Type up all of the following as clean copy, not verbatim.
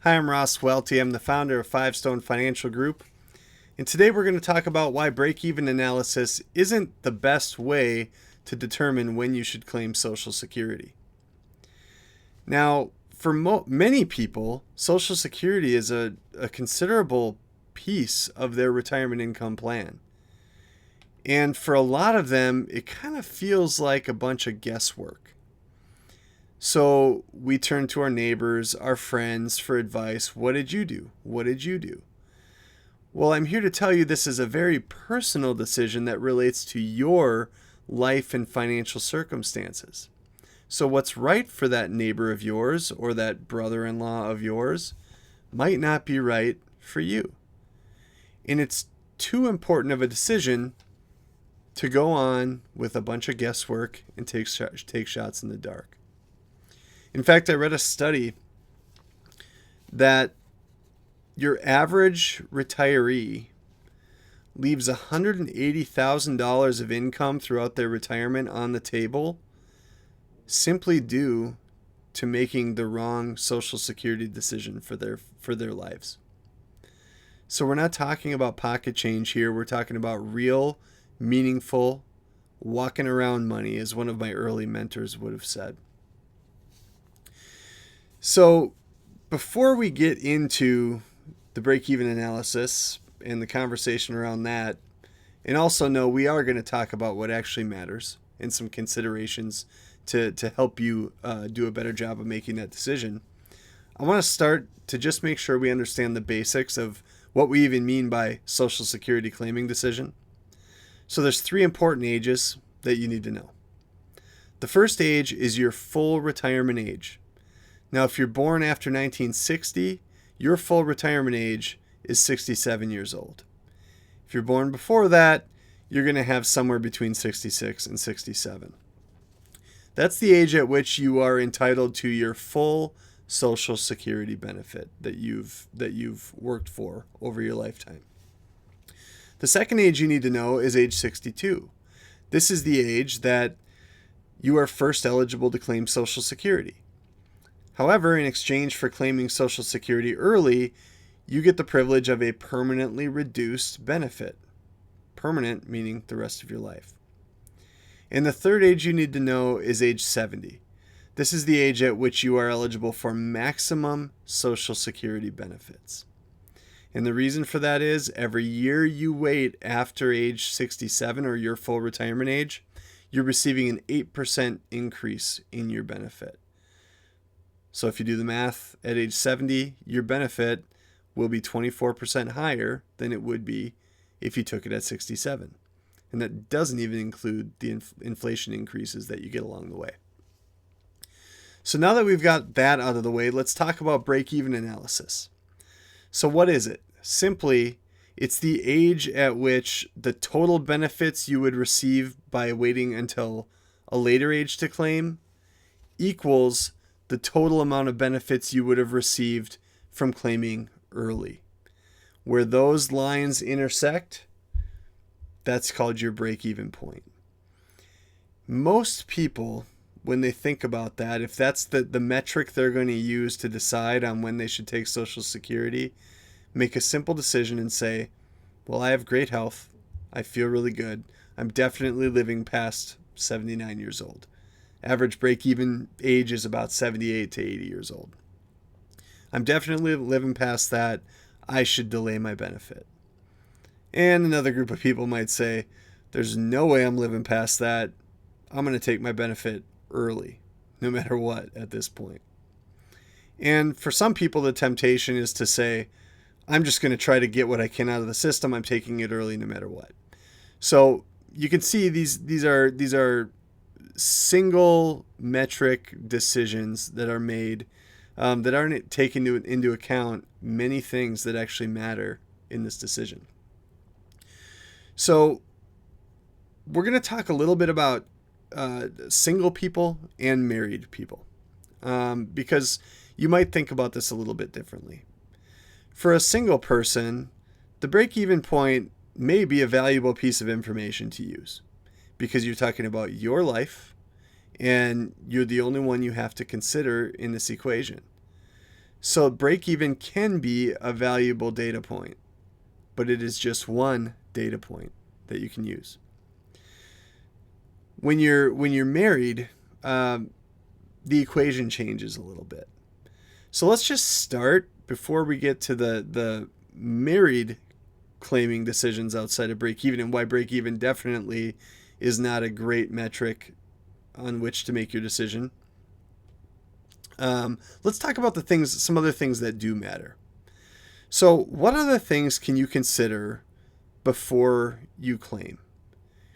Hi, I'm Ross Welty. I'm the founder of Five Stone Financial Group. And today we're going to talk about why break-even analysis isn't the best way to determine when you should claim Social Security. Now, for many people, Social Security is a considerable piece of their retirement income plan. And for a lot of them, it kind of feels like a bunch of guesswork. So we turn to our neighbors, our friends for advice. What did you do? What did you do? Well, I'm here to tell you this is a very personal decision that relates to your life and financial circumstances. So what's right for that neighbor of yours or that brother-in-law of yours might not be right for you. And it's too important of a decision to go on with a bunch of guesswork and take shots in the dark. In fact, I read a study that your average retiree leaves $180,000 of income throughout their retirement on the table simply due to making the wrong Social Security decision for their lives. So we're not talking about pocket change here. We're talking about real, meaningful, walking around money, as one of my early mentors would have said. So before we get into the break-even analysis and the conversation around that, and also know we are going to talk about what actually matters and some considerations to help you do a better job of making that decision, I want to start to just make sure we understand the basics of what we even mean by Social Security claiming decision. So there's 3 important ages that you need to know. The first age is your full retirement age. Now, if you're born after 1960, your full retirement age is 67 years old. If you're born before that, you're going to have somewhere between 66 and 67. That's the age at which you are entitled to your full Social Security benefit that you've worked for over your lifetime. The second age you need to know is age 62. This is the age that you are first eligible to claim Social Security. However, in exchange for claiming Social Security early, you get the privilege of a permanently reduced benefit. Permanent meaning the rest of your life. And the third age you need to know is age 70. This is the age at which you are eligible for maximum Social Security benefits. And the reason for that is every year you wait after age 67 or your full retirement age, you're receiving an 8% increase in your benefit. So if you do the math, at age 70, your benefit will be 24% higher than it would be if you took it at 67. And that doesn't even include the inflation increases that you get along the way. So now that we've got that out of the way, let's talk about break-even analysis. So what is it? Simply, it's the age at which the total benefits you would receive by waiting until a later age to claim equals the total amount of benefits you would have received from claiming early. Where those lines intersect, that's called your break-even point. Most people, when they think about that, if that's the metric they're going to use to decide on when they should take Social Security, make a simple decision and say, well, I have great health. I feel really good. I'm definitely living past 79 years old. Average break-even age is about 78 to 80 years old. I'm definitely living past that. I should delay my benefit. And another group of people might say, there's no way I'm living past that. I'm going to take my benefit early, no matter what at this point. And for some people, the temptation is to say, I'm just going to try to get what I can out of the system. I'm taking it early no matter what. So you can see these are single metric decisions that are made that aren't taking into account many things that actually matter in this decision. So we're going to talk a little bit about single people and married people because you might think about this a little bit differently. For a single person, the break-even point may be a valuable piece of information to use because you're talking about your life and you're the only one you have to consider in this equation. So break even can be a valuable data point, but it is just one data point that you can use. When you're married, the equation changes a little bit. So let's just start before we get to the married claiming decisions outside of break even, and why break even definitely is not a great metric on which to make your decision. Let's talk about some other things that do matter. So what other things can you consider before you claim?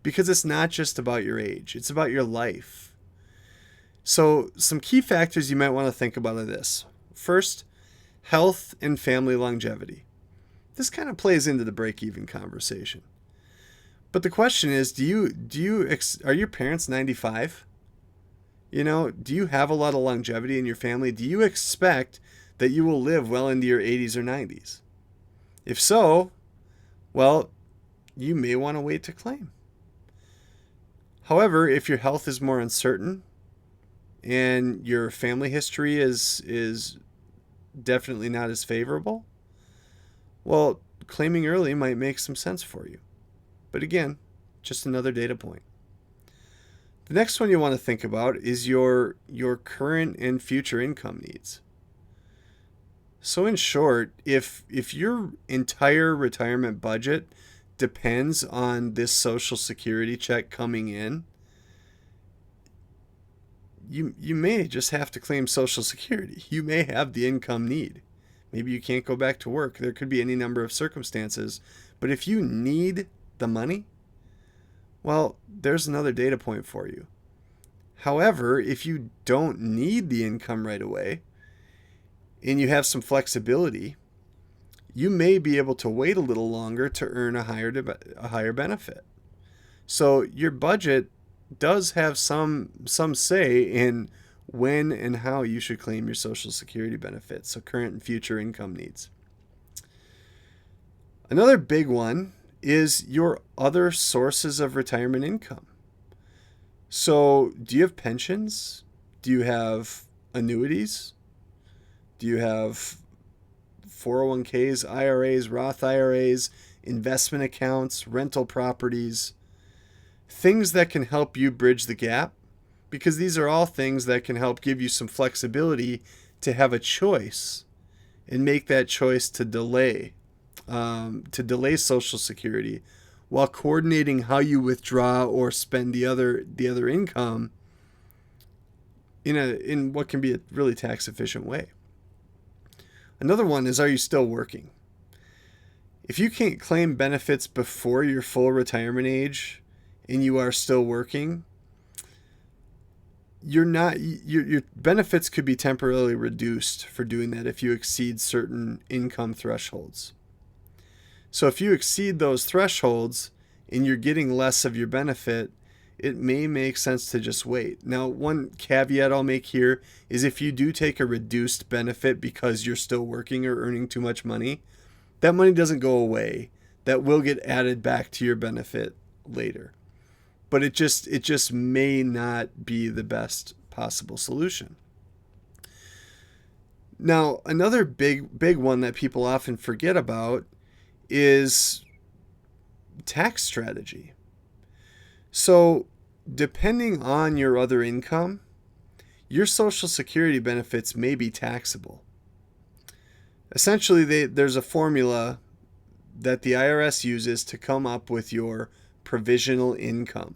Because it's not just about your age, it's about your life. So some key factors you might want to think about are this. First, health and family longevity. This kind of plays into the break-even conversation. But the question is, are your parents 95? Do you have a lot of longevity in your family? Do you expect that you will live well into your 80s or 90s? If so, well, you may want to wait to claim. However, if your health is more uncertain and your family history is definitely not as favorable, well, claiming early might make some sense for you. But again, just another data point. The next one you want to think about is your current and future income needs. So in short, if your entire retirement budget depends on this Social Security check coming in, you may just have to claim Social Security. You may have the income need. Maybe you can't go back to work. There could be any number of circumstances. But if you need the money, well, there's another data point for you. However, if you don't need the income right away and you have some flexibility, you may be able to wait a little longer to earn a higher benefit. So your budget does have some say in when and how you should claim your Social Security benefits, so current and future income needs. Another big one is your other sources of retirement income. So do you have pensions? Do you have annuities? Do you have 401ks, IRAs, Roth IRAs, investment accounts, rental properties? Things that can help you bridge the gap, because these are all things that can help give you some flexibility to have a choice and make that choice to delay Social Security while coordinating how you withdraw or spend the other income in what can be a really tax efficient way. Another one is, are you still working? If you can't claim benefits before your full retirement age and you are still working, your benefits could be temporarily reduced for doing that if you exceed certain income thresholds. So if you exceed those thresholds and you're getting less of your benefit, it may make sense to just wait. Now, one caveat I'll make here is if you do take a reduced benefit because you're still working or earning too much money, that money doesn't go away. That will get added back to your benefit later. But it just may not be the best possible solution. Now, another big one that people often forget about is tax strategy. So, depending on your other income, your Social Security benefits may be taxable. Essentially, there's a formula that the IRS uses to come up with your provisional income.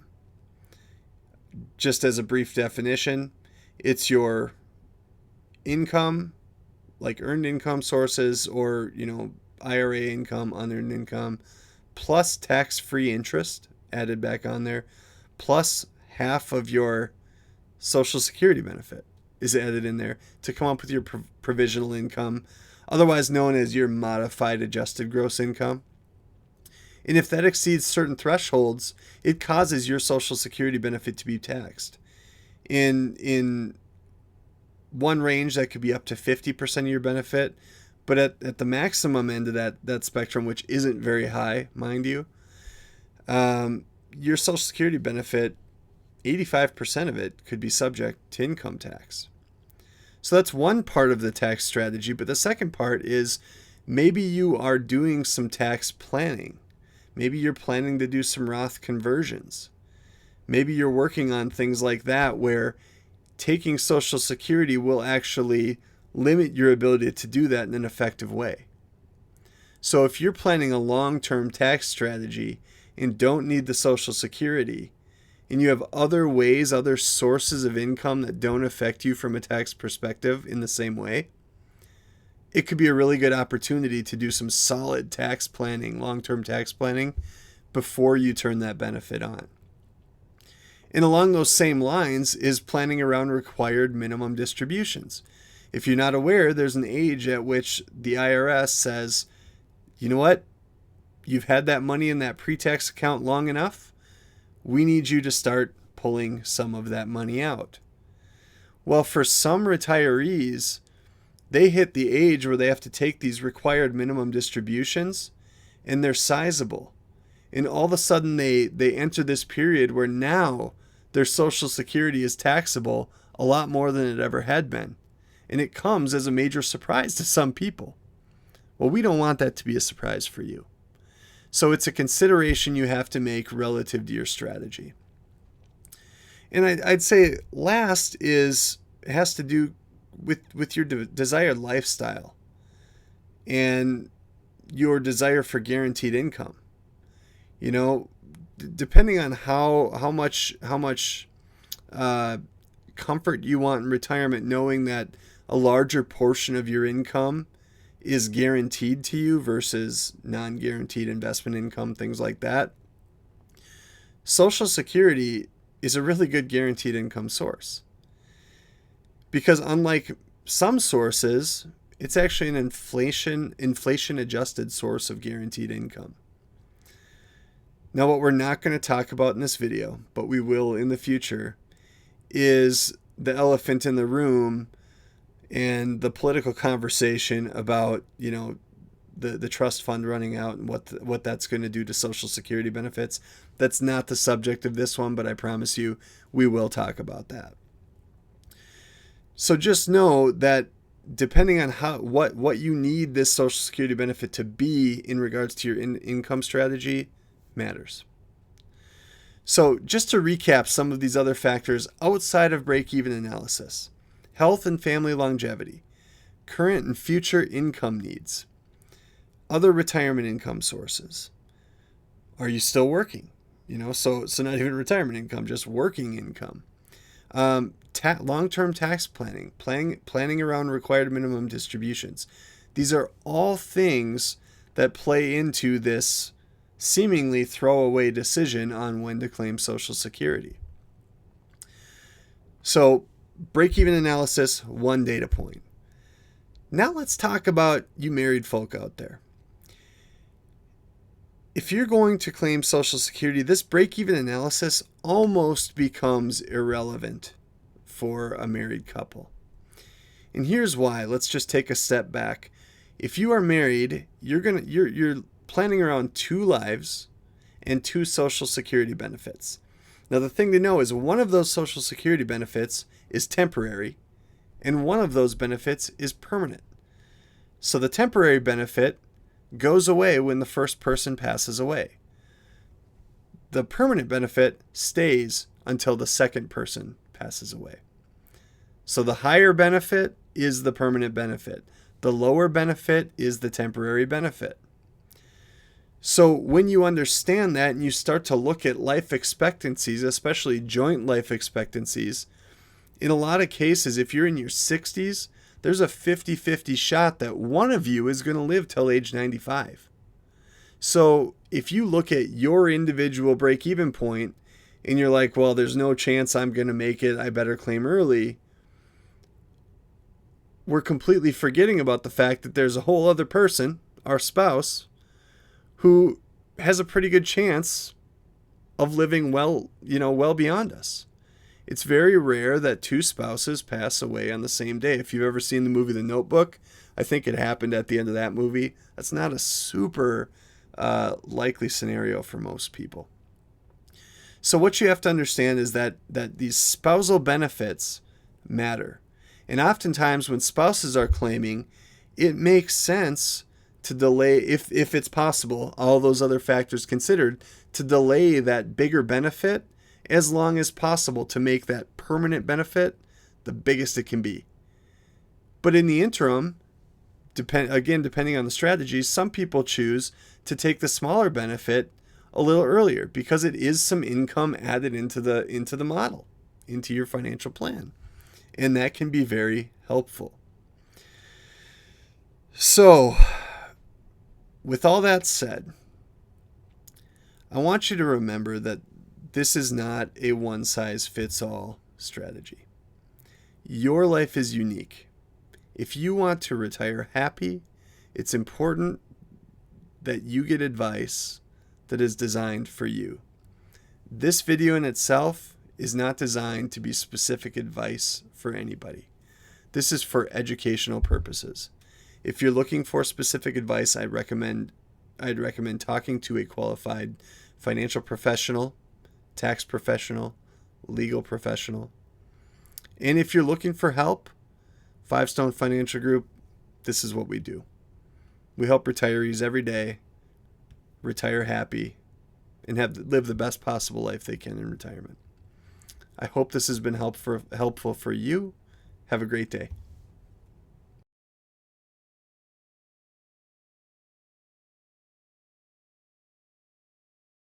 Just as a brief definition, it's your income, like earned income sources or, IRA income, unearned income, plus tax-free interest added back on there, plus half of your Social Security benefit is added in there to come up with your provisional income, otherwise known as your modified adjusted gross income. And if that exceeds certain thresholds, it causes your Social Security benefit to be taxed. In one range, that could be up to 50% of your benefit, but at the maximum end of that spectrum, which isn't very high, mind you, your Social Security benefit, 85% of it could be subject to income tax. So that's one part of the tax strategy. But the second part is maybe you are doing some tax planning. Maybe you're planning to do some Roth conversions. Maybe you're working on things like that where taking Social Security will actually limit your ability to do that in an effective way. So if you're planning a long-term tax strategy and don't need the Social Security, and you have other ways, other sources of income that don't affect you from a tax perspective in the same way, it could be a really good opportunity to do some solid tax planning, long-term tax planning, before you turn that benefit on. And along those same lines is planning around required minimum distributions. If you're not aware, there's an age at which the IRS says, you know what? You've had that money in that pre-tax account long enough. We need you to start pulling some of that money out. Well, for some retirees, they hit the age where they have to take these required minimum distributions, and they're sizable. And all of a sudden they enter this period where now their Social Security is taxable a lot more than it ever had been. And it comes as a major surprise to some people. Well, we don't want that to be a surprise for you. So it's a consideration you have to make relative to your strategy. And I'd say last has to do with your desired lifestyle and your desire for guaranteed income. You know, depending on how much comfort you want in retirement, knowing that a larger portion of your income is guaranteed to you versus non-guaranteed investment income, things like that. Social Security is a really good guaranteed income source. Because unlike some sources, it's actually an inflation adjusted source of guaranteed income. Now, what we're not going to talk about in this video, but we will in the future, is the elephant in the room and the political conversation about, you know, the trust fund running out and what that's going to do to Social Security benefits. That's not the subject of this one, but I promise you we will talk about that. So just know that depending on what you need this Social Security benefit to be in regards to your income strategy matters. So just to recap some of these other factors outside of break-even analysis: health and family longevity, current and future income needs, other retirement income sources. Are you still working? You know, so not even retirement income, just working income. Long-term tax planning around required minimum distributions. These are all things that play into this seemingly throwaway decision on when to claim Social Security. So, break-even analysis, one data point. Now let's talk about you married folk out there. If you're going to claim Social Security, this break-even analysis almost becomes irrelevant for a married couple. And here's why. Let's just take a step back. If you are married, you're planning around 2 lives and 2 Social Security benefits. Now the thing to know is one of those Social Security benefits is temporary and one of those benefits is permanent. So the temporary benefit goes away when the first person passes away. The permanent benefit stays until the second person passes away. So the higher benefit is the permanent benefit. The lower benefit is the temporary benefit. So when you understand that and you start to look at life expectancies, especially joint life expectancies, in a lot of cases, if you're in your 60s, there's a 50-50 shot that one of you is going to live till age 95. So if you look at your individual break-even point and you're like, well, there's no chance I'm going to make it, I better claim early, we're completely forgetting about the fact that there's a whole other person, our spouse, who has a pretty good chance of living well beyond us. It's very rare that 2 spouses pass away on the same day. If you've ever seen the movie The Notebook, I think it happened at the end of that movie. That's not a super likely scenario for most people. So what you have to understand is that these spousal benefits matter. And oftentimes when spouses are claiming, it makes sense to delay, if it's possible, all those other factors considered, to delay that bigger benefit as long as possible to make that permanent benefit the biggest it can be. But in the interim, depending on the strategies, some people choose to take the smaller benefit a little earlier because it is some income added into the model, into your financial plan. And that can be very helpful. So, with all that said, I want you to remember that this is not a one-size-fits-all strategy. Your life is unique. If you want to retire happy, it's important that you get advice that is designed for you. This video in itself is not designed to be specific advice for anybody. This is for educational purposes. If you're looking for specific advice, I'd recommend talking to a qualified financial professional, tax professional, legal professional. And if you're looking for help, Five Stone Financial Group, this is what we do. We help retirees every day retire happy and live the best possible life they can in retirement. I hope this has been helpful for you. Have a great day.